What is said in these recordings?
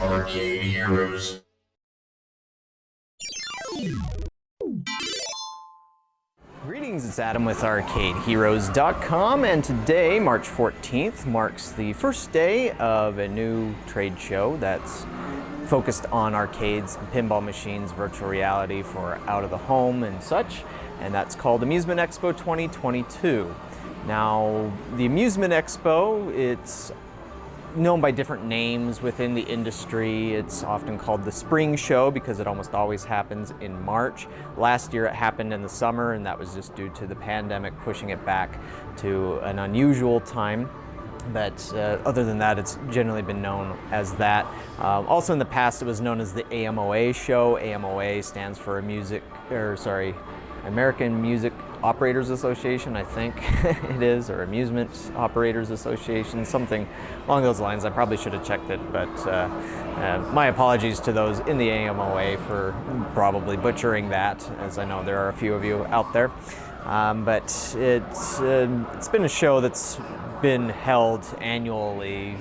Arcade Heroes. Greetings, it's Adam with ArcadeHeroes.com, and today, March 14th, marks the first day of a new trade show that's focused on arcades, pinball machines, virtual reality for out of the home and such, and that's called Amusement Expo 2022. Now, the Amusement Expo, it's known by different names within the industry. It's often called the Spring Show because it almost always happens in March. Last year it happened in the summer, and that was just due to the pandemic pushing it back to an unusual time. But other than that, it's generally been known as that. Also in the past, it was known as the AMOA show. AMOA stands for American Music Operators Association, I think it is, or Amusement Operators Association, something along those lines. I probably should have checked it, but my apologies to those in the AMOA for probably butchering that, as I know there are a few of you out there. But it's been a show that's been held annually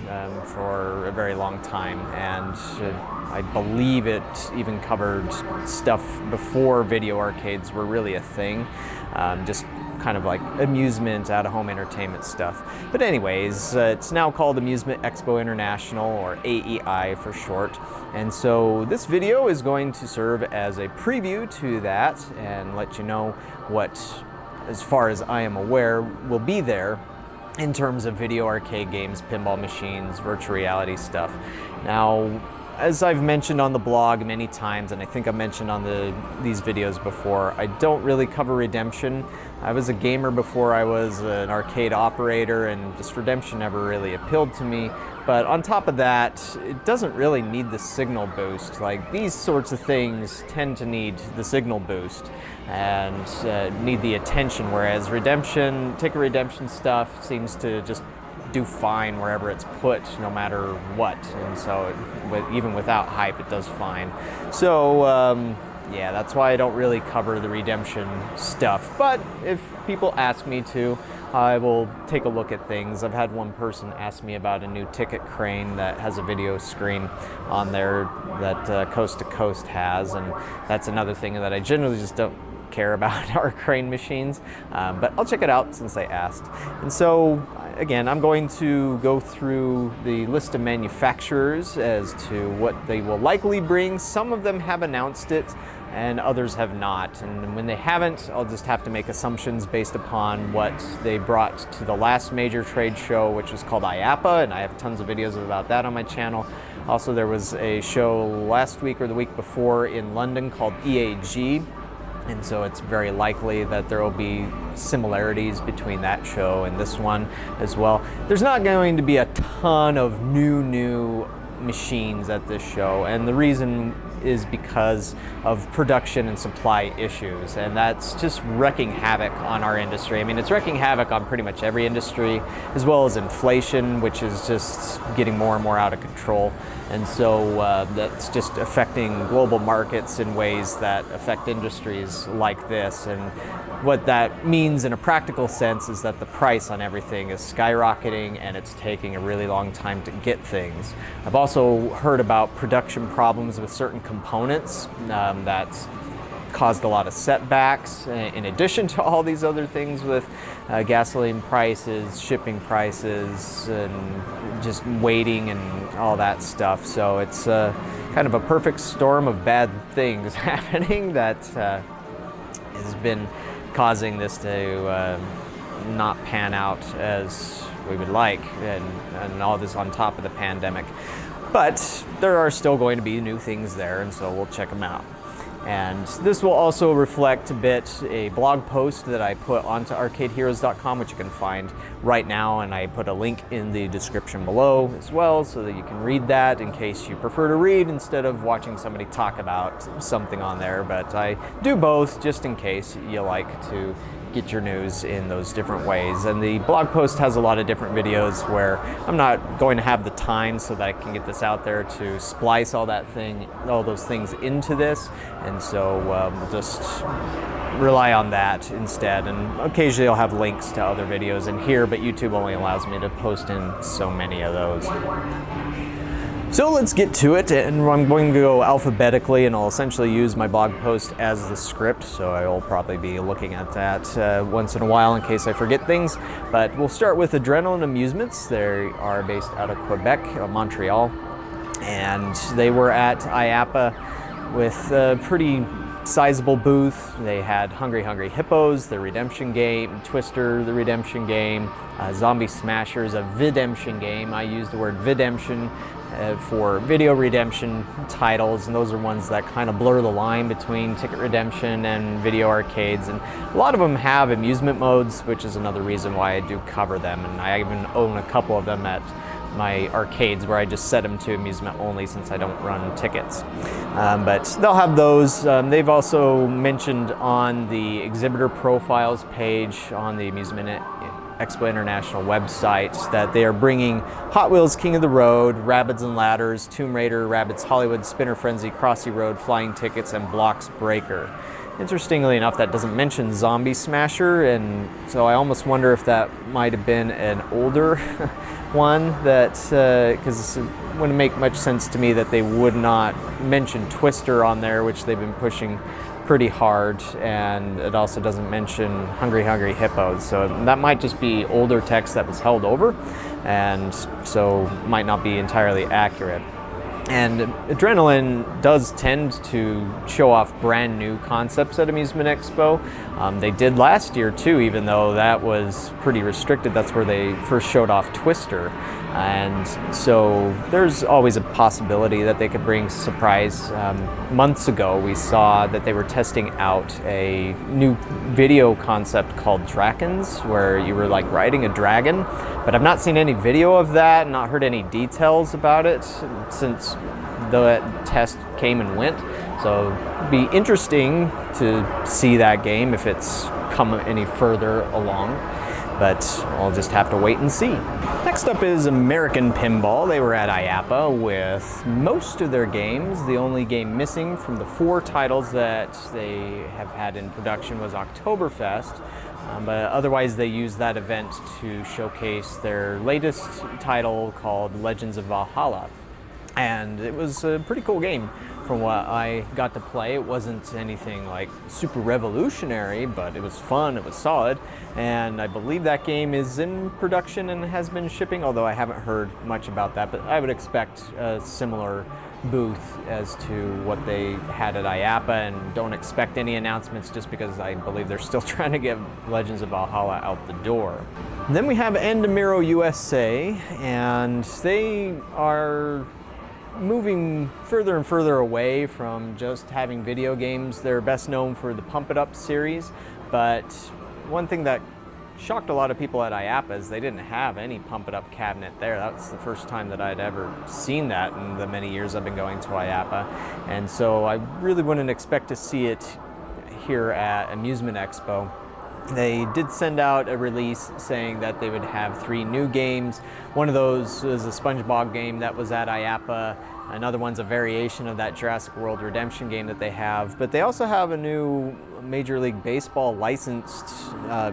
for a very long time, and I believe it even covered stuff before video arcades were really a thing, just kind of like amusement, out-of-home entertainment stuff. But anyways, it's now called Amusement Expo International, or AEI for short. And so this video is going to serve as a preview to that and let you know what, as far as I am aware, will be there in terms of video arcade games, pinball machines, virtual reality stuff. Now, as I've mentioned on the blog many times, and I think I've mentioned on these videos before, I don't really cover redemption. I was a gamer before I was an arcade operator, and just redemption never really appealed to me. But on top of that, it doesn't really need the signal boost. Like, these sorts of things tend to need the signal boost and need the attention, whereas ticket redemption stuff seems to just do fine wherever it's put, no matter what. And so even without hype, it does fine. So yeah, that's why I don't really cover the redemption stuff. But if people ask me to, I will take a look at things. I've had one person ask me about a new ticket crane that has a video screen on there that Coast to Coast has, and that's another thing that I generally just don't care about our crane machines, but I'll check it out since they asked. And so again, I'm going to go through the list of manufacturers as to what they will likely bring. Some of them have announced it and others have not, and when they haven't, I'll just have to make assumptions based upon what they brought to the last major trade show, which was called IAAPA, and I have tons of videos about that on my channel. Also, there was a show last week or the week before in London called EAG, and so it's very likely that there will be similarities between that show and this one as well. There's not going to be a ton of new machines at this show, and the reason is because of production and supply issues, and that's just wreaking havoc on our industry. I mean, it's wreaking havoc on pretty much every industry, as well as inflation, which is just getting more and more out of control. And so that's just affecting global markets in ways that affect industries like this. And what that means in a practical sense is that the price on everything is skyrocketing, and it's taking a really long time to get things. I've also heard about production problems with certain components that's caused a lot of setbacks, in addition to all these other things with gasoline prices, shipping prices, and just waiting and all that stuff. So it's kind of a perfect storm of bad things happening that has been causing this to not pan out as we would like, and all this on top of the pandemic. But there are still going to be new things there, and so we'll check them out. And this will also reflect a bit a blog post that I put onto ArcadeHeroes.com, which you can find right now, and I put a link in the description below as well, so that you can read that in case you prefer to read instead of watching somebody talk about something on there. But I do both just in case you like to get your news in those different ways. And the blog post has a lot of different videos where I'm not going to have the time so that I can get this out there to splice all those things into this, and so we'll just rely on that instead. And occasionally I'll have links to other videos in here, but YouTube only allows me to post in so many of those. So let's get to it, and I'm going to go alphabetically, and I'll essentially use my blog post as the script, so I will probably be looking at that once in a while in case I forget things. But we'll start with Adrenaline Amusements. They are based out of Quebec, Montreal, and they were at IAAPA with a pretty sizable booth. They had Hungry Hungry Hippos, the redemption game, Twister, the redemption game, Zombie Smashers, a videmption game. I use the word videmption for video redemption titles, and those are ones that kind of blur the line between ticket redemption and video arcades, and a lot of them have amusement modes, which is another reason why I do cover them, and I even own a couple of them at my arcades where I just set them to amusement only since I don't run tickets. But they'll have those. They've also mentioned on the exhibitor profiles page on the Amusement Expo International website that they are bringing Hot Wheels King of the Road, Rabbids and Ladders, Tomb Raider, Rabbids Hollywood, Spinner Frenzy, Crossy Road, Flying Tickets, and Blocks Breaker. Interestingly enough, that doesn't mention Zombie Smasher, and so I almost wonder if that might have been an older one, that because it wouldn't make much sense to me that they would not mention Twister on there, which they've been pushing pretty hard, and it also doesn't mention Hungry Hungry Hippos, so that might just be older text that was held over, and so might not be entirely accurate. And Adrenaline does tend to show off brand new concepts at Amusement Expo. They did last year too, even though that was pretty restricted. That's where they first showed off Twister. And so there's always a possibility that they could bring surprise. Months ago, we saw that they were testing out a new video concept called Drakens, where you were like riding a dragon. But I've not seen any video of that, not heard any details about it since the test came and went. So it'd be interesting to see that game if it's come any further along. But I'll just have to wait and see. Next up is American Pinball. They were at IAAPA with most of their games. The only game missing from the 4 titles that they have had in production was Oktoberfest. But otherwise they used that event to showcase their latest title called Legends of Valhalla. And it was a pretty cool game from what I got to play. It wasn't anything like super revolutionary, but it was fun, it was solid. And I believe that game is in production and has been shipping, although I haven't heard much about that. But I would expect a similar booth as to what they had at IAAPA, and don't expect any announcements just because I believe they're still trying to get Legends of Valhalla out the door. And then we have Andamiro USA, and they are moving further and further away from just having video games. They're best known for the Pump It Up series, but one thing that shocked a lot of people at IAAPA is they didn't have any Pump It Up cabinet there. That's the first time that I'd ever seen that in the many years I've been going to IAAPA, and so I really wouldn't expect to see it here at Amusement Expo. They did send out a release saying that they would have 3 new games. One of those was a SpongeBob game that was at IAAPA. Another one's a variation of that Jurassic World Redemption game that they have. But they also have a new Major League Baseball licensed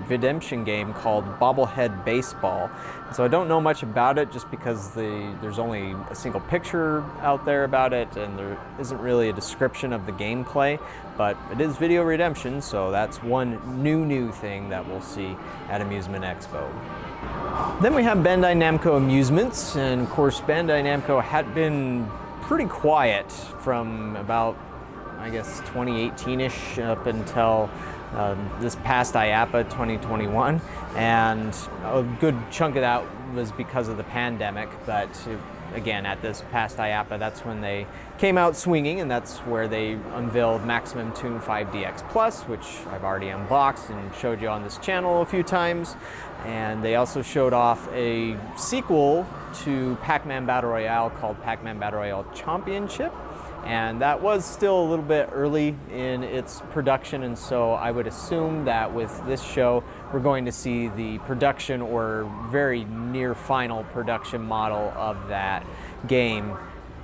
redemption game called Bobblehead Baseball. So I don't know much about it just because there's only a single picture out there about it, and there isn't really a description of the gameplay. But it is video redemption, so that's one new thing that we'll see at Amusement Expo. Then we have Bandai Namco Amusements, and of course Bandai Namco had been pretty quiet from about, I guess, 2018-ish up until this past IAAPA 2021, and a good chunk of that was because of the pandemic, but again, at this past IAAPA, that's when they came out swinging, and that's where they unveiled Maximum Tune 5DX Plus, which I've already unboxed and showed you on this channel a few times. And they also showed off a sequel to Pac-Man Battle Royale called Pac-Man Battle Royale Championship. And that was still a little bit early in its production, and so I would assume that with this show we're going to see the production or very near final production model of that game.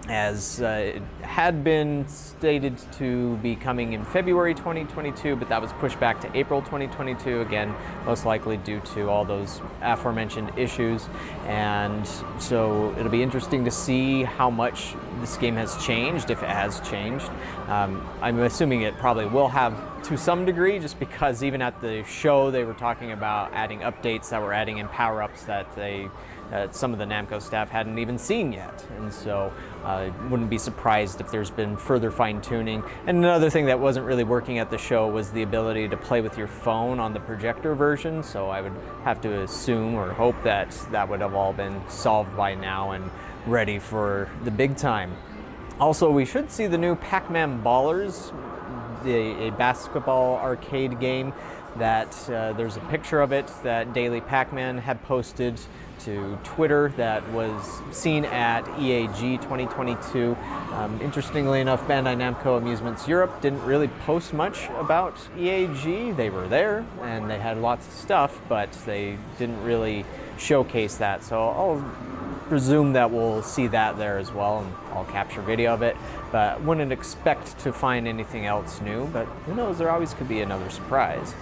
as it had been stated to be coming in February 2022, but that was pushed back to April 2022, again, most likely due to all those aforementioned issues. And so it'll be interesting to see how much this game has changed, if it has changed. I'm assuming it probably will have to some degree, just because even at the show they were talking about adding updates that were adding in power-ups that some of the Namco staff hadn't even seen yet. And so I wouldn't be surprised if there's been further fine-tuning. And another thing that wasn't really working at the show was the ability to play with your phone on the projector version, so I would have to assume or hope that that would have all been solved by now and ready for the big time. Also, we should see the new Pac-Man Ballers, a basketball arcade game that there's a picture of it that Daily Pac-Man had posted to Twitter that was seen at EAG 2022. Interestingly enough, Bandai Namco Amusements Europe didn't really post much about EAG. They were there and they had lots of stuff, but they didn't really showcase that. So I'll presume that we'll see that there as well, and I'll capture video of it, but wouldn't expect to find anything else new, but who knows, there always could be another surprise.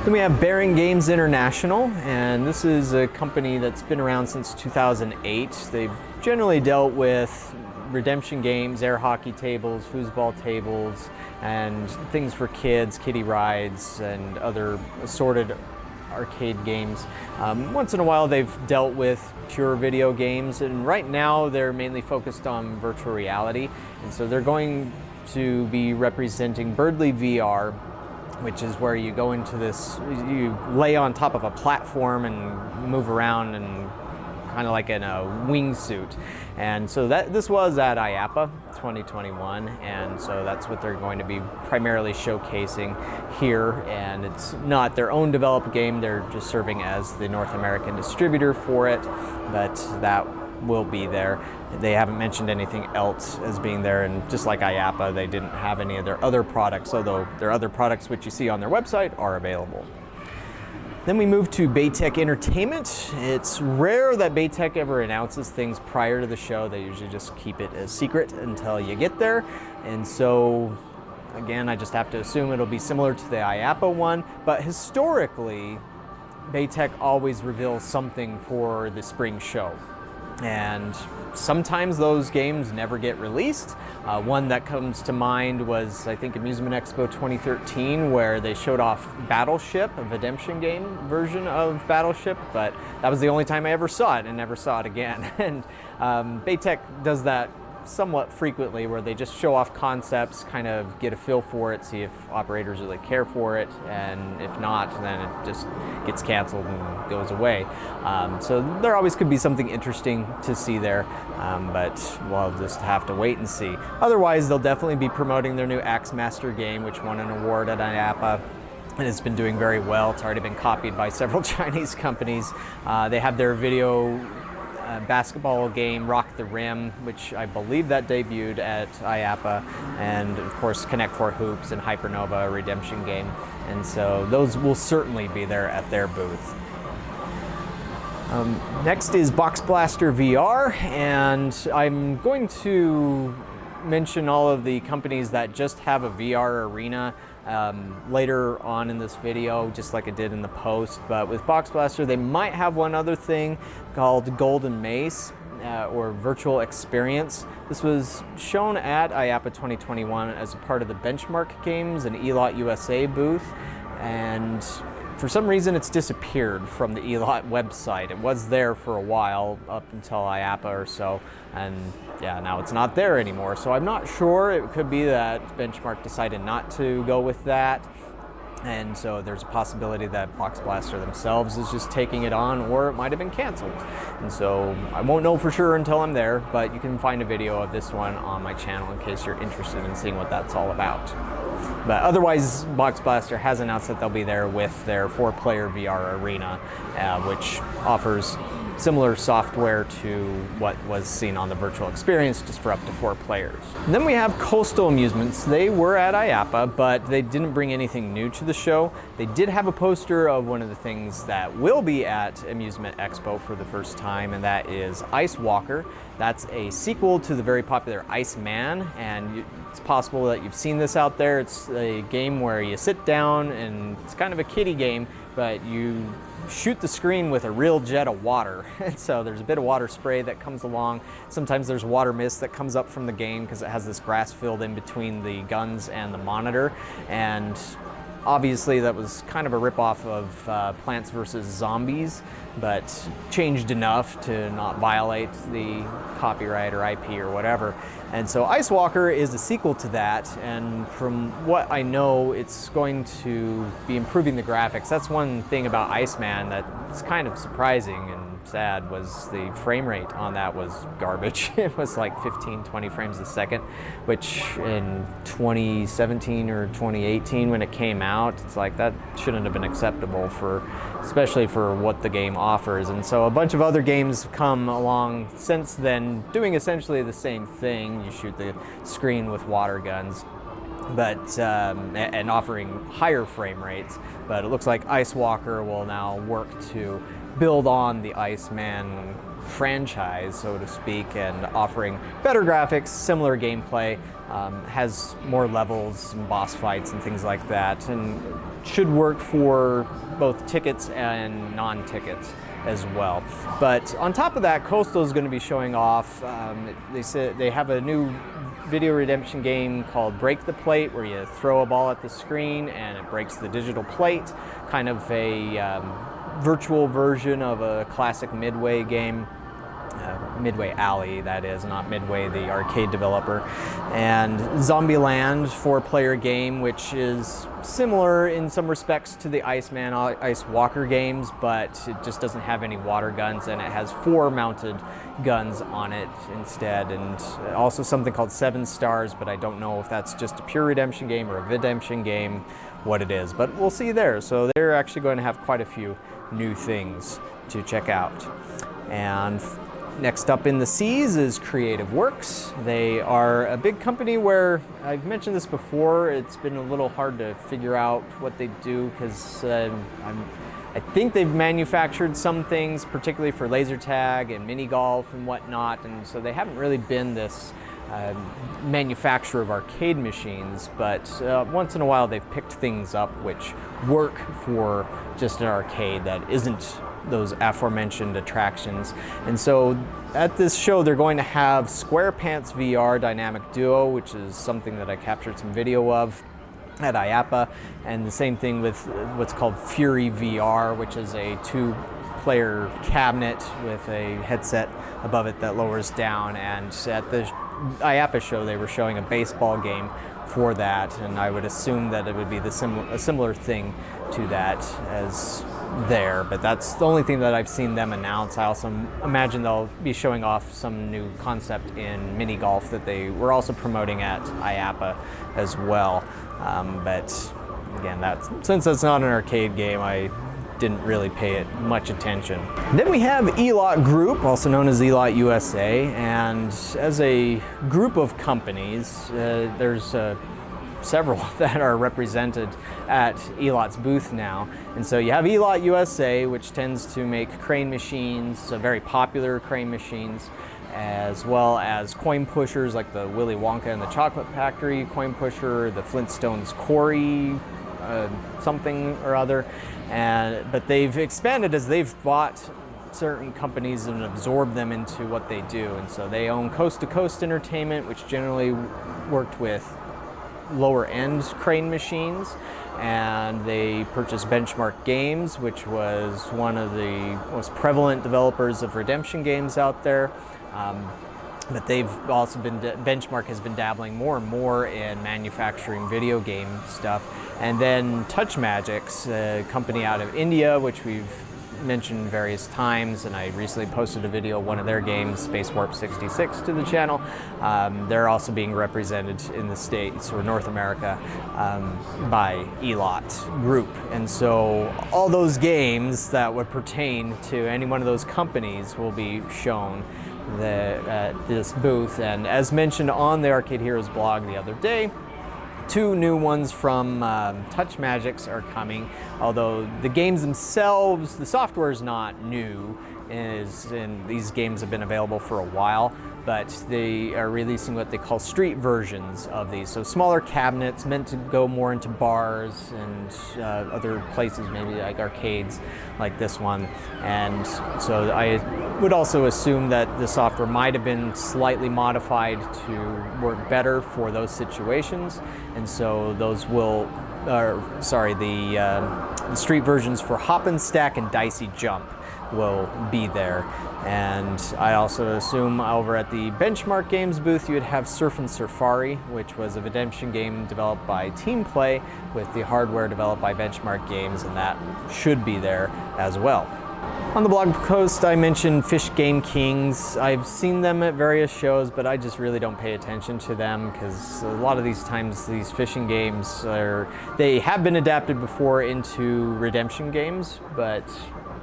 Then we have Barron Games International, and this is a company that's been around since 2008. They've generally dealt with redemption games, air hockey tables, foosball tables, and things for kids, kiddie rides, and other assorted arcade games. Once in a while they've dealt with pure video games, and right now they're mainly focused on virtual reality, and so they're going to be representing Birdly VR, which is where you go into this, you lay on top of a platform and move around and kind of like in a wingsuit. And so this was at IAAPA 2021, and so that's what they're going to be primarily showcasing here. And it's not their own developed game, they're just serving as the North American distributor for it, but that will be there. They haven't mentioned anything else as being there, and just like IAAPA, they didn't have any of their other products, although their other products which you see on their website are available. Then we move to Tek Entertainment. It's rare that Tek ever announces things prior to the show. They usually just keep it a secret until you get there. And so, again, I just have to assume it'll be similar to the IAAPA one. But historically, Tek always reveals something for the spring show. And sometimes those games never get released. One that comes to mind was, I think, Amusement Expo 2013, where they showed off Battleship, a redemption game version of Battleship, but that was the only time I ever saw it and never saw it again. And Tek does that somewhat frequently, where they just show off concepts, kind of get a feel for it, see if operators really care for it, and if not, then it just gets canceled and goes away. So there always could be something interesting to see there, but we'll just have to wait and see. Otherwise, they'll definitely be promoting their new Axemaster game, which won an award at IAAPA. And it's been doing very well. It's already been copied by several Chinese companies. They have their video basketball game, Rock the Rim, which I believe that debuted at IAAPA, and of course Connect 4 Hoops and Hypernova, a redemption game. And so those will certainly be there at their booth. Next is Boxblaster VR, and I'm going to mention all of the companies that just have a VR arena later on in this video, just like I did in the post. But with Boxblaster, they might have one other thing called Golden Mace, or Virtual Experience. This was shown at IAAPA 2021 as a part of the Benchmark Games and Elaut USA booth, and for some reason it's disappeared from the Elaut website. It was there for a while, up until IAAPA or so, and yeah, now it's not there anymore. So I'm not sure. It could be that Benchmark decided not to go with that, and so there's a possibility that Boxblaster themselves is just taking it on, or it might have been canceled. And so I won't know for sure until I'm there, but you can find a video of this one on my channel in case you're interested in seeing what that's all about. But otherwise, Boxblaster has announced that they'll be there with their 4-player VR arena, which offers similar software to what was seen on the virtual experience, just for up to 4 players. And then we have Coastal Amusements. They were at IAAPA, but they didn't bring anything new to the show. They did have a poster of one of the things that will be at Amusement Expo for the first time, and that is Ice Walker. That's a sequel to the very popular Iceman, and it's possible that you've seen this out there. It's a game where you sit down, and it's kind of a kiddie game, but you shoot the screen with a real jet of water. And so there's a bit of water spray that comes along. Sometimes there's water mist that comes up from the game because it has this grass field in between the guns and the monitor. And obviously that was kind of a ripoff of Plants vs. Zombies, but changed enough to not violate the copyright or IP or whatever. And so Ice Walker is a sequel to that, and from what I know, it's going to be improving the graphics. That's one thing about Iceman that's kind of surprising and sad, was the frame rate on that was garbage. It was like 15, 20 frames a second, which in 2017 or 2018 when it came out, it's like that shouldn't have been acceptable, especially for what the game offers. And so a bunch of other games come along since then doing essentially the same thing. You shoot the screen with water guns, but and offering higher frame rates. But it looks like Ice Walker will now work to build on the Iceman franchise, so to speak, and offering better graphics, similar gameplay, has more levels and boss fights and things like that, and should work for both tickets and non-tickets as well. But on top of that, Coastal is going to be showing off, they said they have a new video redemption game called Break the Plate, where you throw a ball at the screen and it breaks the digital plate, kind of a virtual version of a classic Midway game. Midway Alley, that is, not Midway, the arcade developer. And Zombieland 4-player game, which is similar in some respects to the Iceman, Ice Walker games, but it just doesn't have any water guns, and it has 4 mounted guns on it instead. And also something called 7 Stars, but I don't know if that's just a pure redemption game or a redemption game, what it is, but we'll see there. So they're actually going to have quite a few new things to check out. And next up in the seas is Creative Works. They are a big company where, I've mentioned this before, it's been a little hard to figure out what they do, because I think they've manufactured some things, particularly for laser tag and mini golf and whatnot, and so they haven't really been this manufacturer of arcade machines, but once in a while they've picked things up which work for just an arcade that isn't those aforementioned attractions. And so at this show they're going to have SquarePants VR Dynamic Duo, which is something that I captured some video of at IAAPA, and the same thing with what's called Fury VR, which is a 2-player cabinet with a headset above it that lowers down. And at the IAAPA show they were showing a baseball game for that, and I would assume that it would be a similar thing to that as there, but that's the only thing that I've seen them announce. I also imagine they'll be showing off some new concept in mini golf that they were also promoting at IAAPA as well. But again, since it's not an arcade game, I didn't really pay it much attention. Then we have Elaut Group, also known as Elaut USA, and as a group of companies, there's several that are represented at Elaut's booth now. And so you have Elaut USA, which tends to make crane machines, so very popular crane machines, as well as coin pushers like the Willy Wonka and the Chocolate Factory coin pusher, the Flintstones Cory something or other. But they've expanded as they've bought certain companies and absorbed them into what they do. And so they own Coast to Coast Entertainment, which generally worked with lower end crane machines, and they purchased Benchmark Games, which was one of the most prevalent developers of redemption games out there. But they've also Benchmark has been dabbling more and more in manufacturing video game stuff. And then Touch Magix, a company out of India, which we've mentioned various times, and I recently posted a video of one of their games, Space Warp 66, to the channel. They're also being represented in the States or North America by Elaut Group. And so all those games that would pertain to any one of those companies will be shown at this booth. And as mentioned on the Arcade Heroes blog the other day, 2 new ones from Touch Magix are coming, although the games themselves, the software is not new, and these games have been available for a while, but they are releasing what they call street versions of these. So smaller cabinets meant to go more into bars and other places, maybe like arcades like this one. And so I would also assume that the software might have been slightly modified to work better for those situations. And so those will, the street versions for Hop and Stack and Dicey Jump will be there. And I also assume over at the Benchmark Games booth you would have Surf and Surfari, which was a redemption game developed by Team Play with the hardware developed by Benchmark Games, and that should be there as well. On the blog post I mentioned Fish Game Kings. I've seen them at various shows, but I just really don't pay attention to them because a lot of these times these fishing games they have been adapted before into redemption games, but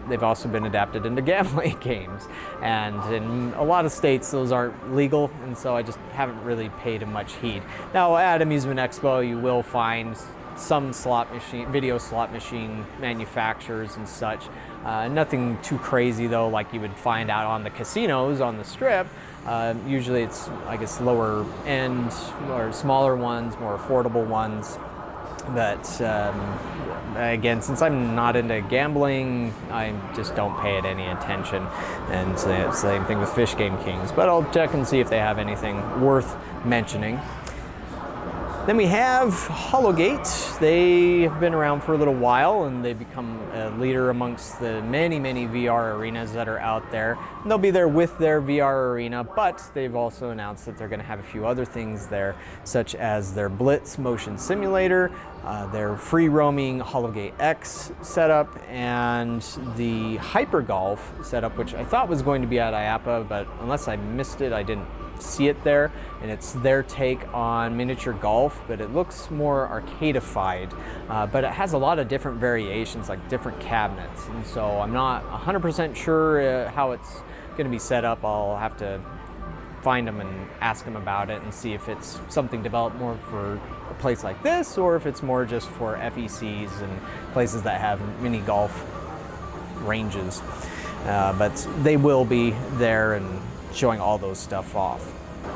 they've also been adapted into gambling games, and in a lot of states those aren't legal, and so I just haven't really paid much heed. Now at Amusement Expo you will find some video slot machine manufacturers and such. Nothing too crazy though, like you would find out on the casinos on the strip. Usually it's, I guess, lower end or smaller ones, more affordable ones. But again, since I'm not into gambling, I just don't pay it any attention. And same thing with Fish Game Kings. But I'll check and see if they have anything worth mentioning. Then we have Hologate. They have been around for a little while, and they've become a leader amongst the many, many VR arenas that are out there. And they'll be there with their VR arena, but they've also announced that they're going to have a few other things there, such as their Blitz motion simulator, their free-roaming Hologate X setup, and the Hyper Golf setup, which I thought was going to be at IAPA, but unless I missed it, I didn't see it there. And it's their take on miniature golf, but it looks more arcadified, but it has a lot of different variations, like different cabinets, and so I'm not 100% sure how it's going to be set up. I'll have to find them and ask them about it and see if it's something developed more for a place like this, or if it's more just for FECs and places that have mini golf ranges. But they will be there and showing all those stuff off.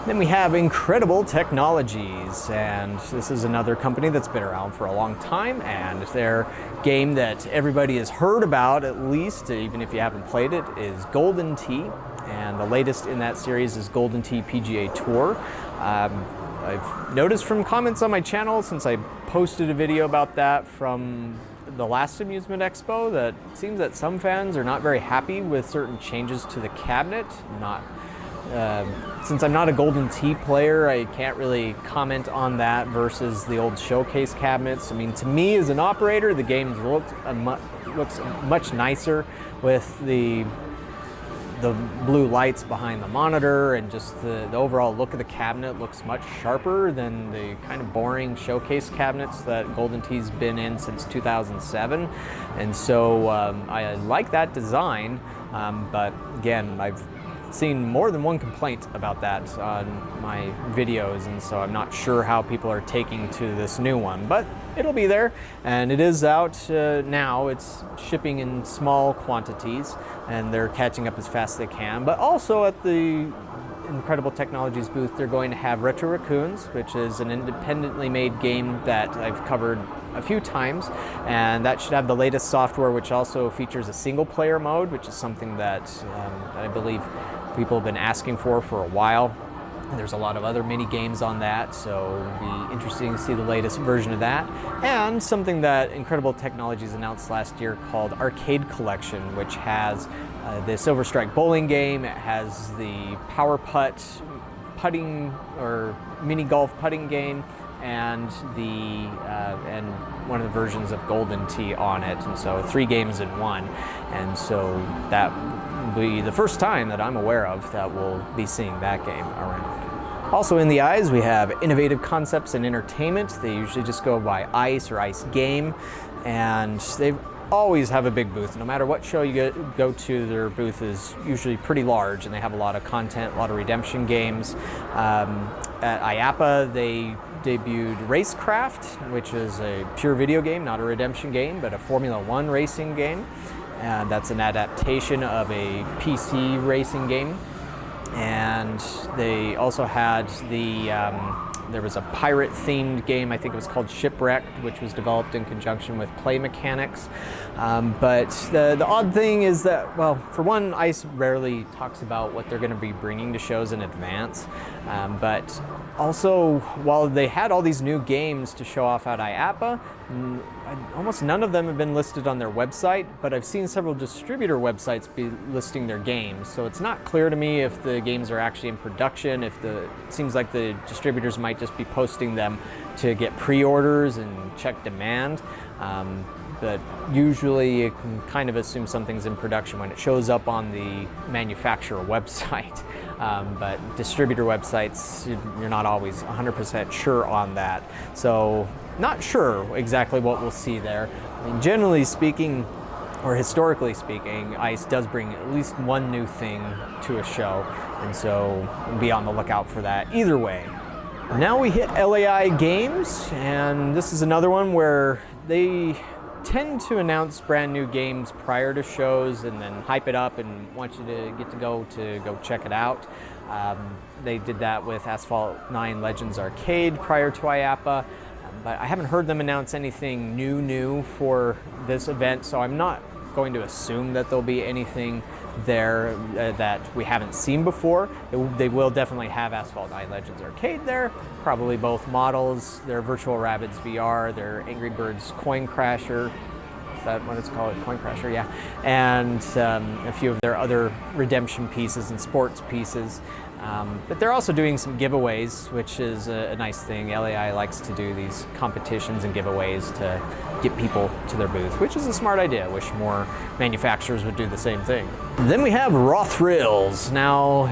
Then we have Incredible Technologies, and this is another company that's been around for a long time, and their game that everybody has heard about, at least, even if you haven't played it, is Golden Tee, and the latest in that series is Golden Tee PGA Tour. I've noticed from comments on my channel, since I posted a video about that from the last Amusement Expo, that it seems that some fans are not very happy with certain changes to the cabinet. Since I'm not a Golden Tee player, I can't really comment on that versus the old showcase cabinets. I mean, to me as an operator, the game looks much nicer with the blue lights behind the monitor, and just the overall look of the cabinet looks much sharper than the kind of boring showcase cabinets that Golden Tee's been in since 2007. And so I like that design, but again, I've seen more than one complaint about that on my videos, and so I'm not sure how people are taking to this new one, but it'll be there, and it is out now. It's shipping in small quantities, and they're catching up as fast as they can. But also at the Incredible Technologies booth, they're going to have Retro Raccoons, which is an independently made game that I've covered a few times, and that should have the latest software, which also features a single player mode, which is something that I believe people have been asking for a while. And there's a lot of other mini games on that, so it'll be interesting to see the latest version of that. And something that Incredible Technologies announced last year called Arcade Collection, which has the Silver Strike bowling game. It has the Power Putt putting or mini golf putting game, and the one of the versions of Golden Tee on it, and so 3 games in one. And so that will be the first time that I'm aware of that we'll be seeing that game around. Also in the eyes, we have Innovative Concepts and Entertainment. They usually just go by ICE or ICE Game, and they've always have a big booth. No matter what show you go to, their booth is usually pretty large, and they have a lot of content, a lot of redemption games. At IAAPA, they debuted Racecraft, which is a pure video game, not a redemption game, but a Formula One racing game. And that's an adaptation of a PC racing game. And they also had there was a pirate-themed game, I think it was called Shipwrecked, which was developed in conjunction with Play Mechanics. But the odd thing is that, well, for one, ICE rarely talks about what they're going to be bringing to shows in advance. But also, while they had all these new games to show off at IAAPA, almost none of them have been listed on their website, but I've seen several distributor websites be listing their games. So it's not clear to me if the games are actually in production, it seems like the distributors might just be posting them to get pre-orders and check demand. But usually you can kind of assume something's in production when it shows up on the manufacturer website. But distributor websites, you're not always 100% sure on that. So not sure exactly what we'll see there. I mean, generally speaking, or historically speaking, ICE does bring at least one new thing to a show, and so be on the lookout for that either way. Now we hit LAI Games, and this is another one where they tend to announce brand new games prior to shows and then hype it up and want you to go check it out. They did that with Asphalt 9 Legends Arcade prior to IAAPA, but I haven't heard them announce anything new for this event, so I'm not going to assume that there'll be anything there that we haven't seen before. They will definitely have Asphalt 9 Legends Arcade there, probably both models, their Virtual Rabbids VR, their Angry Birds Coin Crasher, is that what it's called? Coin Crasher, yeah. And a few of their other redemption pieces and sports pieces. But they're also doing some giveaways, which is a nice thing. LAI likes to do these competitions and giveaways to get people to their booth, which is a smart idea. I wish more manufacturers would do the same thing. Then we have Raw Thrills. Now,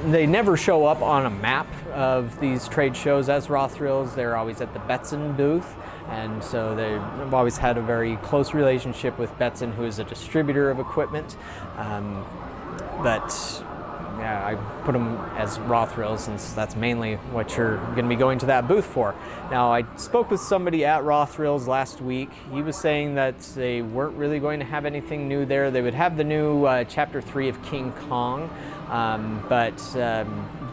they never show up on a map of these trade shows as Raw Thrills. They're always at the Betson booth, and so they've always had a very close relationship with Betson, who is a distributor of equipment. But yeah, I put them as Raw Thrills since that's mainly what you're going to be going to that booth for. Now, I spoke with somebody at Raw Thrills last week. He was saying that they weren't really going to have anything new there. They would have the new Chapter 3 of King Kong, but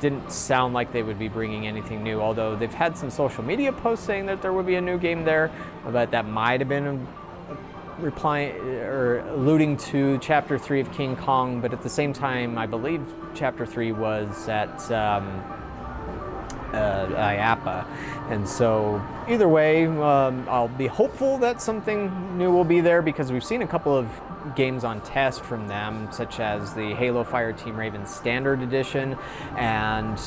didn't sound like they would be bringing anything new, although they've had some social media posts saying that there would be a new game there, but that might have been replying or alluding to Chapter 3 of King Kong, but at the same time, I believe Chapter 3 was at IAAPA, and so either way, I'll be hopeful that something new will be there, because we've seen a couple of games on test from them, such as the Halo Fireteam Raven Standard Edition, and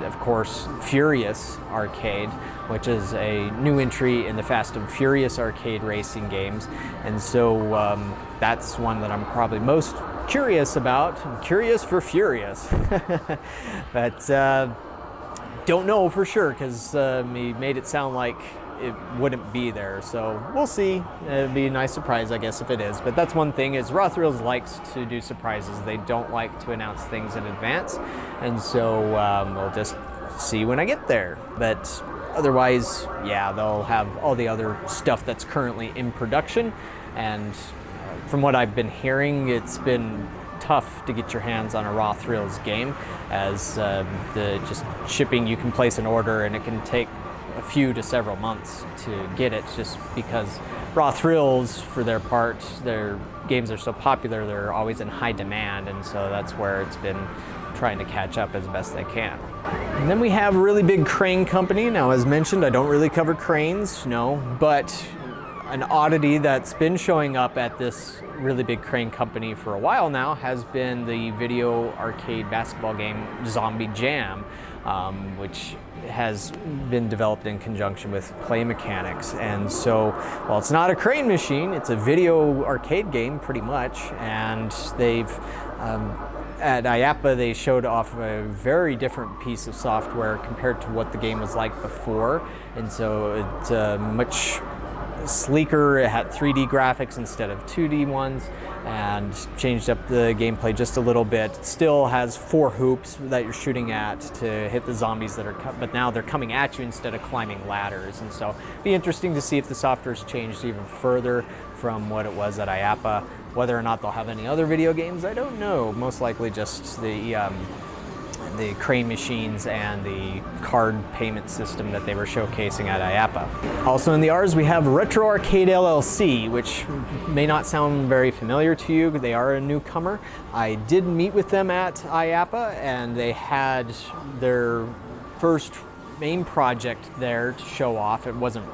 of course Furious Arcade, which is a new entry in the Fast and Furious arcade racing games. And so that's one that I'm probably most curious about. I'm curious for Furious. But don't know for sure, because he made it sound like it wouldn't be there, so we'll see. It'd be a nice surprise, I guess, if it is. But that's one thing, is Raw Thrills likes to do surprises. They don't like to announce things in advance, and so we'll just see when I get there. But otherwise, yeah, they'll have all the other stuff that's currently in production, and from what I've been hearing, it's been tough to get your hands on a Raw Thrills game, as the just shipping, you can place an order and it can take a few to several months to get it, just because Raw Thrills, for their part, their games are so popular, they're always in high demand, and so that's where it's been trying to catch up as best they can. And then we have a really big crane company. Now, as mentioned, I don't really cover cranes, no, but An oddity that's been showing up at this really big crane company for a while now has been the video arcade basketball game Zombie Jam, which has been developed in conjunction with Play Mechanics. And so, while it's not a crane machine, it's a video arcade game pretty much, and they've at IAAPA, they showed off a very different piece of software compared to what the game was like before. And so it's much sleeker. It had 3D graphics instead of 2D ones, and changed up the gameplay just a little bit. It still has 4 hoops that you're shooting at to hit the zombies that are but now they're coming at you instead of climbing ladders. And so it'd be interesting to see if the software's changed even further from what it was at IAAPA. Whether or not they'll have any other video games, I don't know. Most likely just the crane machines and the card payment system that they were showcasing at IAAPA. Also in the R's, we have Retro Arcade LLC, which may not sound very familiar to you. They are a newcomer. I did meet with them at IAAPA, and they had their first main project there to show off. It wasn't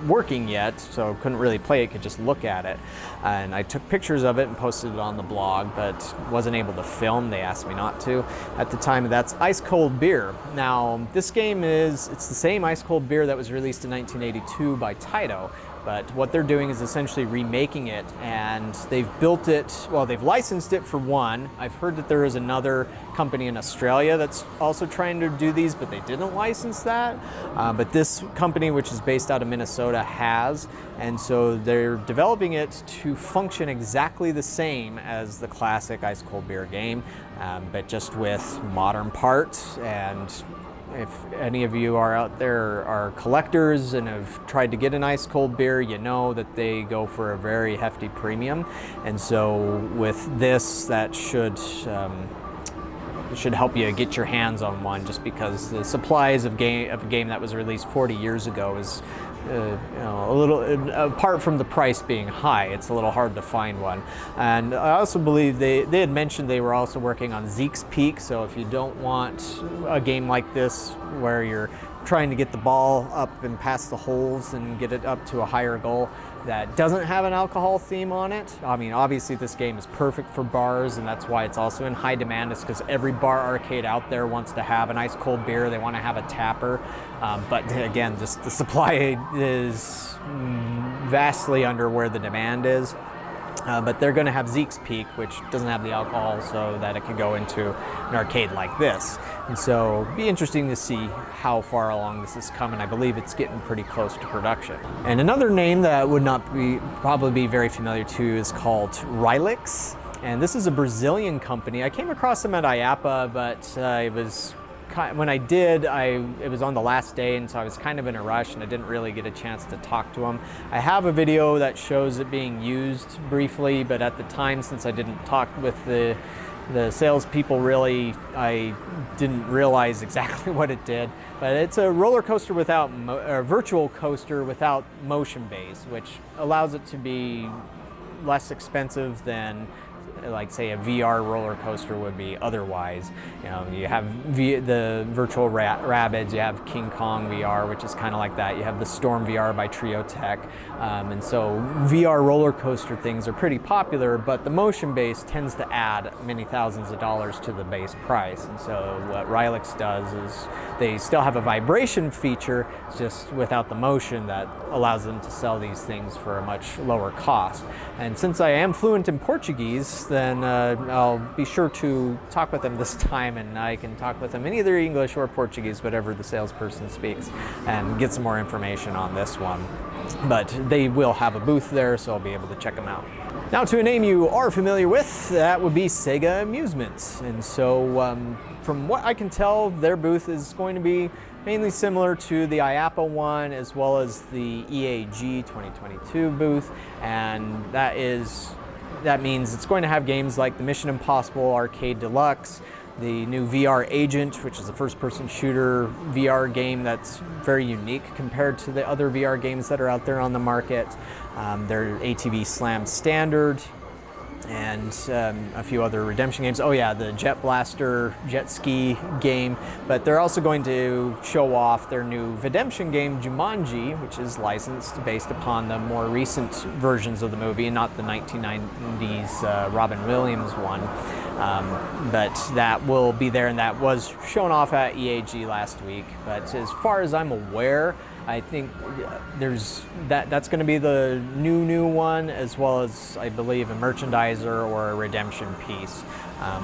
working yet, so couldn't really play it, could just look at it. And I took pictures of it and posted it on the blog, but wasn't able to film. They asked me not to at the time. That's Ice Cold Beer. Now, this game it's the same Ice Cold Beer that was released in 1982 by Taito, but what they're doing is essentially remaking it, and they've built it, well, they've licensed it for one. I've heard that there is another company in Australia that's also trying to do these, but they didn't license that. But this company, which is based out of Minnesota, has, and so they're developing it to function exactly the same as the classic Ice Cold Beer game, but just with modern parts. And if any of you are out there are collectors and have tried to get an Ice Cold Beer, you know that they go for a very hefty premium. And so with this, that should help you get your hands on one, just because the supplies of a game that was released 40 years ago is a little, apart from the price being high, it's a little hard to find one. And I also believe they had mentioned they were also working on Zeke's Peak, so if you don't want a game like this where you're trying to get the ball up and past the holes and get it up to a higher goal that doesn't have an alcohol theme on it. I mean, obviously this game is perfect for bars, and that's why it's also in high demand, is because every bar arcade out there wants to have an Ice Cold Beer. They want to have a tapper, but again, just the supply is vastly under where the demand is. But they're going to have Zeke's Peak, which doesn't have the alcohol, so that it can go into an arcade like this. And so it'll be interesting to see how far along this is coming. I believe it's getting pretty close to production. And another name that would not probably be very familiar to you is called Rilix. And this is a Brazilian company. I came across them at IAAPA, but it was when I did, it was on the last day, and so I was kind of in a rush and I didn't really get a chance to talk to them. I have a video that shows it being used briefly, but at the time, since I didn't talk with the salespeople really, I didn't realize exactly what it did. But it's a roller coaster without, a virtual coaster without motion base, which allows it to be less expensive than, like, say, a VR roller coaster would be otherwise. You know, you have the virtual Rabbids, you have King Kong VR, which is kind of like that. You have the Storm VR by Triotech. And so VR roller coaster things are pretty popular, but the motion base tends to add many thousands of dollars to the base price. And so what Rilix does is they still have a vibration feature, just without the motion, that allows them to sell these things for a much lower cost. And since I am fluent in Portuguese, then I'll be sure to talk with them this time, and I can talk with them in either English or Portuguese, whatever the salesperson speaks, and get some more information on this one. But they will have a booth there, so I'll be able to check them out. Now to a name you are familiar with, that would be Sega Amusements. And so from what I can tell, their booth is going to be mainly similar to the IAAPA one, as well as the EAG 2022 booth, and that means it's going to have games like the Mission Impossible Arcade Deluxe, the new VR Agent, which is a first-person shooter VR game that's very unique compared to the other VR games that are out there on the market, their ATV Slam Standard, and a few other redemption games. Oh yeah, the Jet Blaster jet ski game, but they're also going to show off their new redemption game Jumanji, which is licensed based upon the more recent versions of the movie and not the 1990s Robin Williams one. But that will be there, and that was shown off at EAG last week. But as far as I'm aware, I think there's that's going to be the new one, as well as I believe a merchandiser or a redemption piece.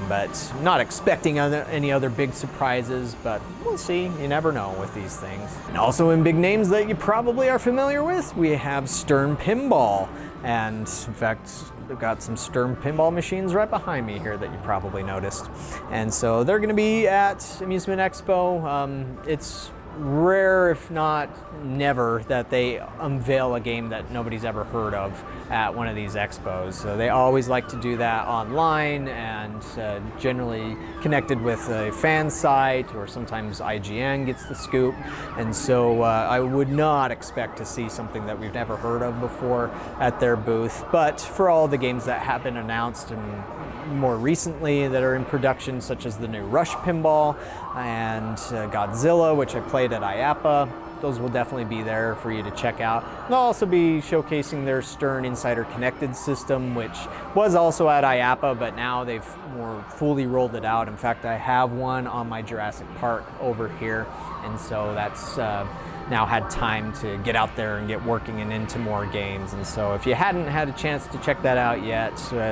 But not expecting any other big surprises, but we'll see. You never know with these things. And also in big names that you probably are familiar with, we have Stern Pinball. And in fact, we've got some Stern pinball machines right behind me here that you probably noticed. And so they're going to be at Amusement Expo. It's rare, if not never, that they unveil a game that nobody's ever heard of at one of these expos. So they always like to do that online and generally connected with a fan site, or sometimes IGN gets the scoop. And so I would not expect to see something that we've never heard of before at their booth. But for all the games that have been announced and more recently that are in production, such as the new Rush Pinball and Godzilla, which I played at IAPA, those will definitely be there for you to check out. They'll also be showcasing their Stern Insider Connected system, which was also at IAPA, but now they've more fully rolled it out. In fact, I have one on my Jurassic Park over here, and so that's now had time to get out there and get working and into more games. And so if you hadn't had a chance to check that out yet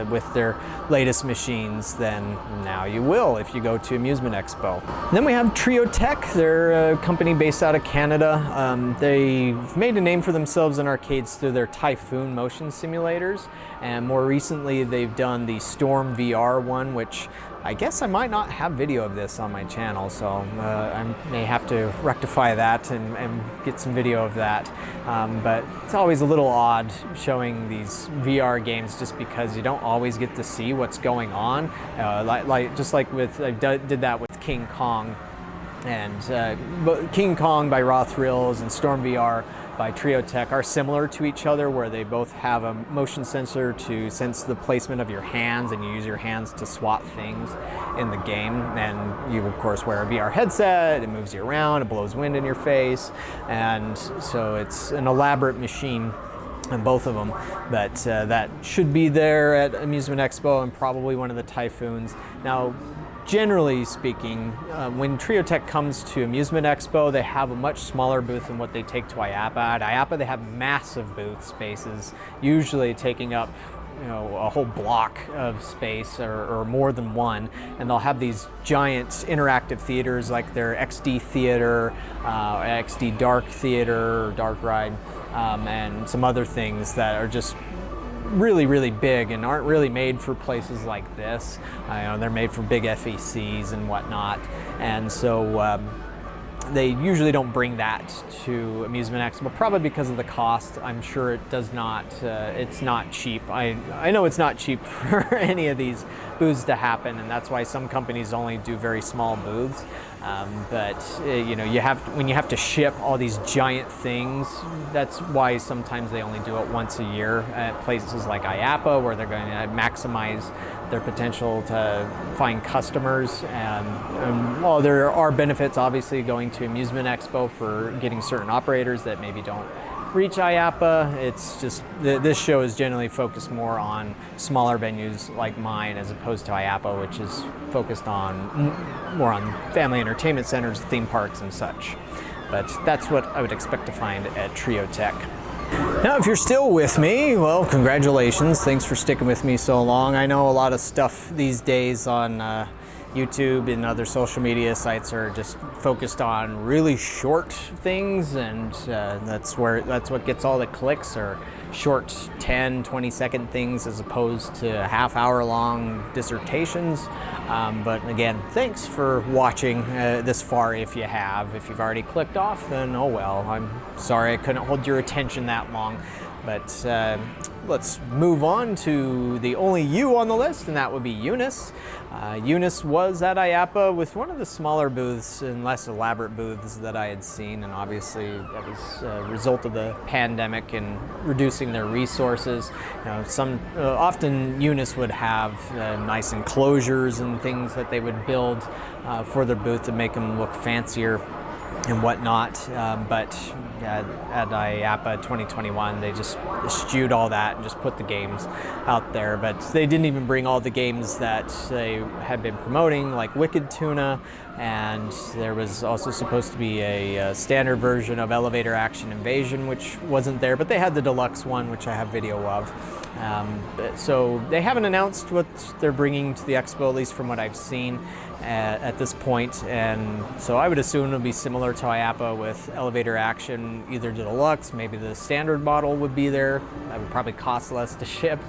with their latest machines, then now you will if you go to Amusement Expo. And then we have Triotech. They're a company based out of Canada. They've made a name for themselves in arcades through their Typhoon motion simulators, and more recently they've done the Storm VR one, which I guess I might not have video of this on my channel, so I may have to rectify that and get some video of that. But it's always a little odd showing these VR games just because you don't always get to see what's going on. Just like with, I did that with King Kong. And King Kong by Raw Thrills and Storm VR by Triotech are similar to each other, where they both have a motion sensor to sense the placement of your hands, and you use your hands to swap things in the game. And you of course wear a VR headset, it moves you around, it blows wind in your face, and so it's an elaborate machine in both of them. But that should be there at Amusement Expo and probably one of the Typhoons. Now, generally speaking, when Triotech comes to Amusement Expo, they have a much smaller booth than what they take to IAPA. At IAPA, they have massive booth spaces, usually taking up a whole block of space or more than one, and they'll have these giant interactive theaters like their XD Theater, XD Dark Theater, Dark Ride, and some other things that are just really, really big and aren't really made for places like this. They're made for big FECs and whatnot, and so they usually don't bring that to Amusement Expo, probably because of the cost. I'm sure it does not, it's not cheap. I know it's not cheap for any of these booths to happen, and that's why some companies only do very small booths. But when you have to ship all these giant things, that's why sometimes they only do it once a year at places like IAPA, where they're going to maximize their potential to find customers. And while there are benefits obviously going to Amusement Expo for getting certain operators that maybe don't reach IAPA, it's just this show is generally focused more on smaller venues like mine, as opposed to IAPA, which is focused more on family entertainment centers, theme parks and such. But that's what I would expect to find at Triotech. Now, if you're still with me, well, congratulations. Thanks for sticking with me so long. I know a lot of stuff these days on YouTube and other social media sites are just focused on really short things, and that's what gets all the clicks, or short 10-20-second things as opposed to half-hour-long dissertations. But again, thanks for watching this far if you have. If you've already clicked off, then oh well. I'm sorry I couldn't hold your attention that long. But let's move on to the only U on the list, and that would be UNIS. UNIS was at IAAPA with one of the smaller booths and less elaborate booths that I had seen, and obviously that was a result of the pandemic and reducing their resources. Often UNIS would have nice enclosures and things that they would build for their booth to make them look fancier and whatnot, but at IAAPA 2021 they just eschewed all that and just put the games out there. But they didn't even bring all the games that they had been promoting, like Wicked Tuna, and there was also supposed to be a standard version of Elevator Action Invasion, which wasn't there, but they had the deluxe one, which I have video of. So they haven't announced what they're bringing to the expo, at least from what I've seen at this point, and so I would assume it'll be similar to IAAPA with Elevator Action, either the deluxe, maybe the standard model would be there. That would probably cost less to ship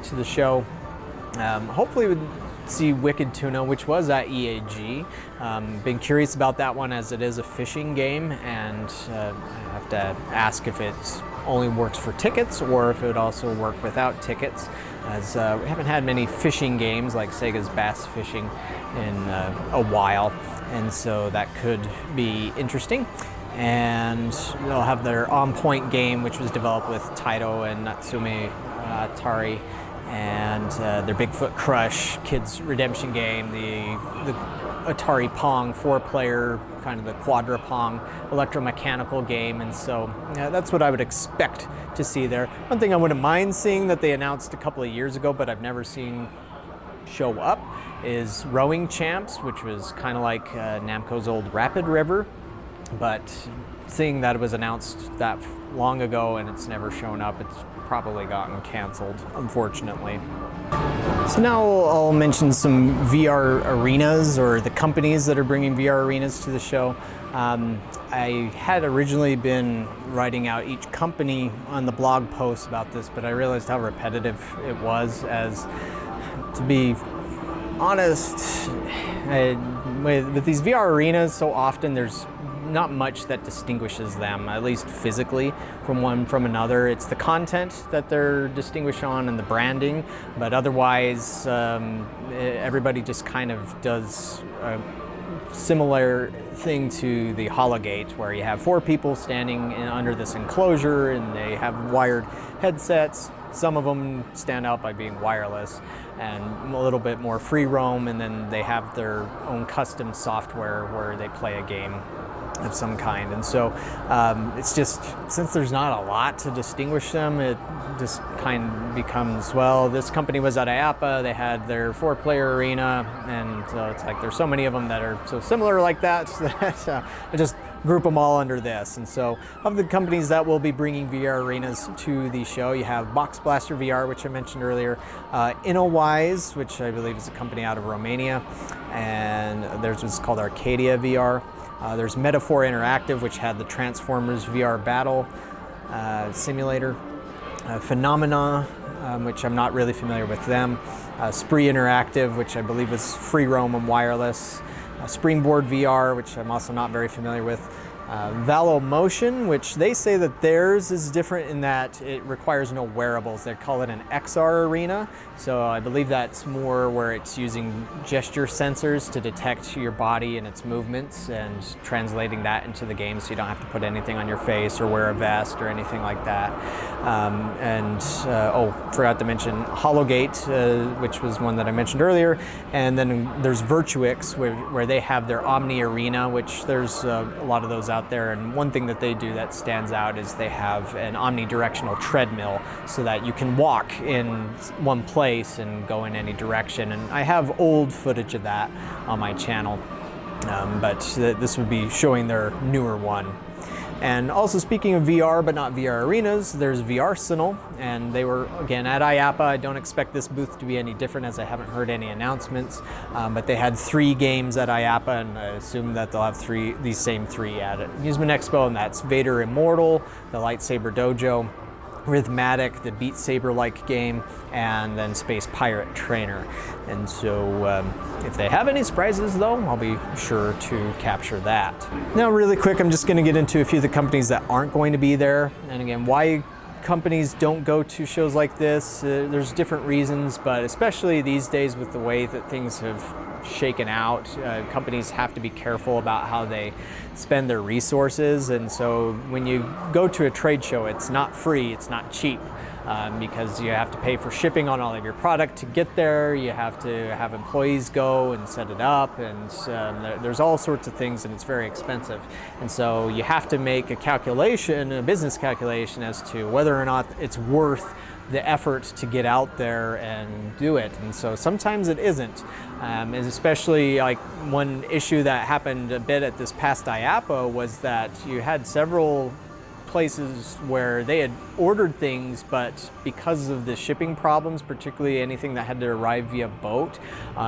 to the show. Hopefully we'd see Wicked Tuna, which was at EAG. Been curious about that one as it is a fishing game, and I have to ask if it only works for tickets or if it would also work without tickets, as we haven't had many fishing games like Sega's Bass Fishing in a while, and so that could be interesting. And they'll have their On Point game, which was developed with Taito and Natsume Atari, and their Bigfoot Crush kids redemption game, the Atari Pong 4-player, kind of the Quadra Pong electromechanical game, and so that's what I would expect to see there. One thing I wouldn't mind seeing that they announced a couple of years ago, but I've never seen show up, is Rowing Champs, which was kind of like Namco's old Rapid River, but seeing that it was announced that long ago and it's never shown up, it's probably gotten canceled, unfortunately. So now I'll mention some VR arenas, or the companies that are bringing VR arenas to the show. I had originally been writing out each company on the blog post about this, but I realized how repetitive it was, as, to be honest, with these VR arenas, so often there's not much that distinguishes them, at least physically, from one from another. It's the content that they're distinguished on and the branding, but otherwise everybody just kind of does a similar thing to the Hologate, where you have 4 people standing under this enclosure and they have wired headsets. Some of them stand out by being wireless and a little bit more free roam, and then they have their own custom software where they play a game of some kind. And so it's just, since there's not a lot to distinguish them, it just kind of becomes, well, this company was at IAAPA, they had their 4-player arena, and it's like there's so many of them that are so similar like that, that I just group them all under this. And so of the companies that will be bringing VR arenas to the show, you have Boxblaster VR, which I mentioned earlier, InnoWise, which I believe is a company out of Romania, and theirs was called Arcadia VR. There's Metaphor Interactive, which had the Transformers VR battle simulator. Phenomena, which I'm not really familiar with them. Spree Interactive, which I believe is free roam and wireless. Springboard VR, which I'm also not very familiar with. Valo Motion, which they say that theirs is different in that it requires no wearables. They call it an XR arena. So I believe that's more where it's using gesture sensors to detect your body and its movements and translating that into the game, so you don't have to put anything on your face or wear a vest or anything like that. Forgot to mention Hologate, which was one that I mentioned earlier. And then there's Virtuix, where they have their Omni Arena, which there's a lot of those out there. And one thing that they do that stands out is they have an omnidirectional treadmill, so that you can walk in one place and go in any direction. And I have old footage of that on my channel, but this would be showing their newer one. And also, speaking of VR, but not VR arenas, there's VRsenal, and they were, again, at IAAPA. I don't expect this booth to be any different, as I haven't heard any announcements, but they had 3 games at IAAPA, and I assume that they'll have these same 3 at Amusement Expo, and that's Vader Immortal, the Lightsaber Dojo, Rhythmatic, the Beat Saber-like game, and then Space Pirate Trainer. And so if they have any surprises, though, I'll be sure to capture that. Now, really quick, I'm just going to get into a few of the companies that aren't going to be there. And again, why companies don't go to shows like this. There's different reasons, but especially these days with the way that things have shaken out, companies have to be careful about how they spend their resources. And so when you go to a trade show, it's not free, it's not cheap. Because you have to pay for shipping on all of your product to get there, you have to have employees go and set it up, and there's all sorts of things, and it's very expensive. And so you have to make a calculation, a business calculation, as to whether or not it's worth the effort to get out there and do it. And so sometimes it isn't. And especially like one issue that happened a bit at this past IAAPA was that you had several places where they had ordered things, but because of the shipping problems, particularly anything that had to arrive via boat,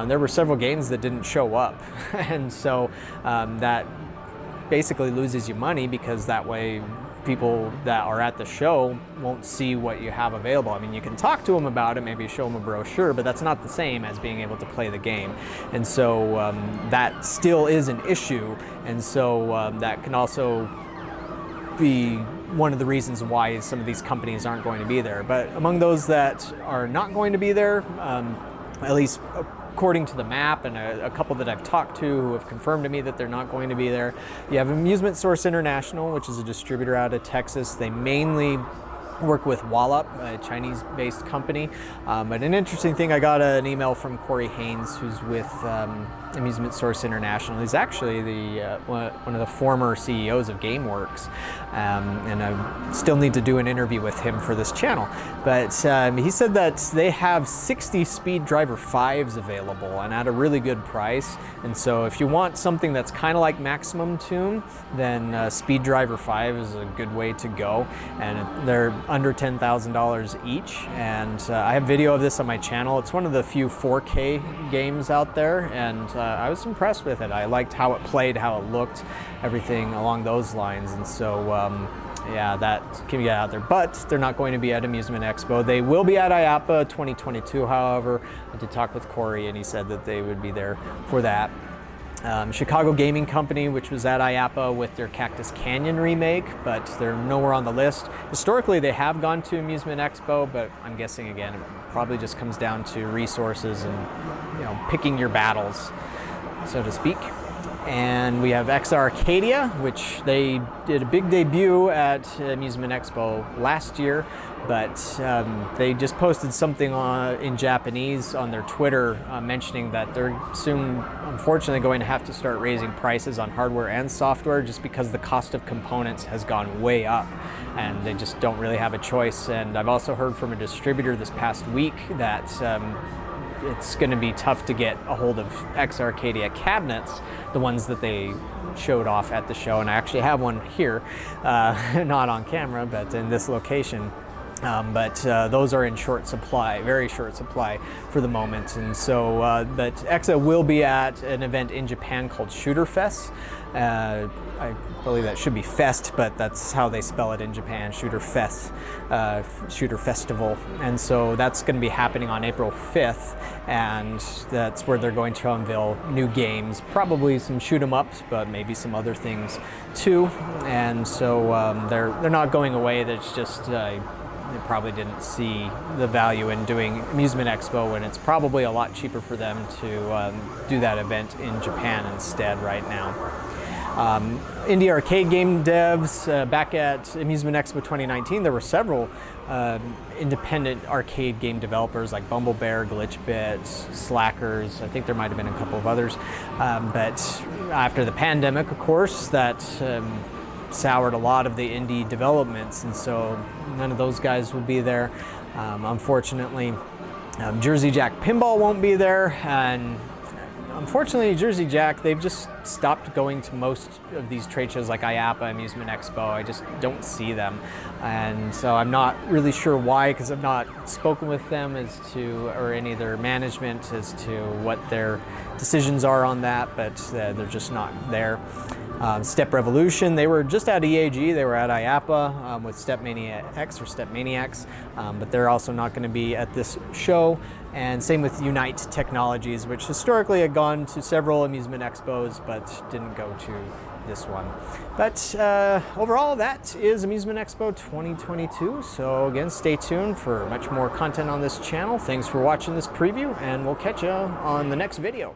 there were several games that didn't show up. And so that basically loses you money, because that way people that are at the show won't see what you have available. I mean, you can talk to them about it, maybe show them a brochure, but that's not the same as being able to play the game. And so that still is an issue. And so that can also be one of the reasons why some of these companies aren't going to be there. But among those that are not going to be there, at least according to the map and a couple that I've talked to who have confirmed to me that they're not going to be there, you have Amusement Source International, which is a distributor out of Texas. They mainly work with Wallop, a Chinese-based company. But an interesting thing, I got an email from Corey Haynes, who's with Amusement Source International. He's actually the one of the former CEOs of GameWorks, and I still need to do an interview with him for this channel. But he said that they have 60 Speed Driver 5s available and at a really good price. And so if you want something that's kind of like Maximum Tune, then Speed Driver 5 is a good way to go. And they're under $10,000 each. And I have video of this on my channel. It's one of the few 4K games out there, and I was impressed with it. I liked how it played, how it looked, everything along those lines. And so yeah, that can get out there. But they're not going to be at Amusement Expo. They will be at IAAPA 2022, however. I did talk with Corey, and he said that they would be there for that. Chicago Gaming Company, which was at IAAPA with their Cactus Canyon remake, but they're nowhere on the list. Historically, they have gone to Amusement Expo, but I'm guessing, again, it probably just comes down to resources and, you know, picking your battles, so to speak. And we have XR Arcadia, which they did a big debut at Amusement Expo last year, but they just posted something in Japanese on their Twitter mentioning that they're soon, unfortunately, going to have to start raising prices on hardware and software just because the cost of components has gone way up, and they just don't really have a choice. And I've also heard from a distributor this past week that it's going to be tough to get a hold of XR Arcadia cabinets, the ones that they showed off at the show. And I actually have one here, not on camera, but in this location. But those are in short supply, very short supply for the moment. And so, but EXA will be at an event in Japan called Shooter Fest. I believe that should be Fest, but that's how they spell it in Japan, Shooter Fest, Shooter Festival. And so that's going to be happening on April 5th, and that's where they're going to unveil new games, probably some shoot 'em ups, but maybe some other things too. And so they're not going away. That's just they probably didn't see the value in doing Amusement Expo when it's probably a lot cheaper for them to do that event in Japan instead right now. Indie arcade game devs, back at Amusement Expo 2019, there were several independent arcade game developers like Bumblebear, Glitchbit, Slackers. I think there might have been a couple of others. But after the pandemic, of course, that soured a lot of the indie developments, and so none of those guys would be there, unfortunately. Jersey Jack Pinball won't be there, and unfortunately Jersey Jack, they've just stopped going to most of these trade shows like IAAPA, Amusement Expo. I just don't see them, and so I'm not really sure why, because I've not spoken with them as to, or any of their management as to what their decisions are on that, but they're just not there. Step Revolution, they were just at EAG, they were at IAPA with Step Mania X or Step Maniacs, but they're also not going to be at this show. And same with Unite Technologies, which historically had gone to several amusement expos, but didn't go to this one. But overall, that is Amusement Expo 2022. So again, stay tuned for much more content on this channel. Thanks for watching this preview, and we'll catch you on the next video.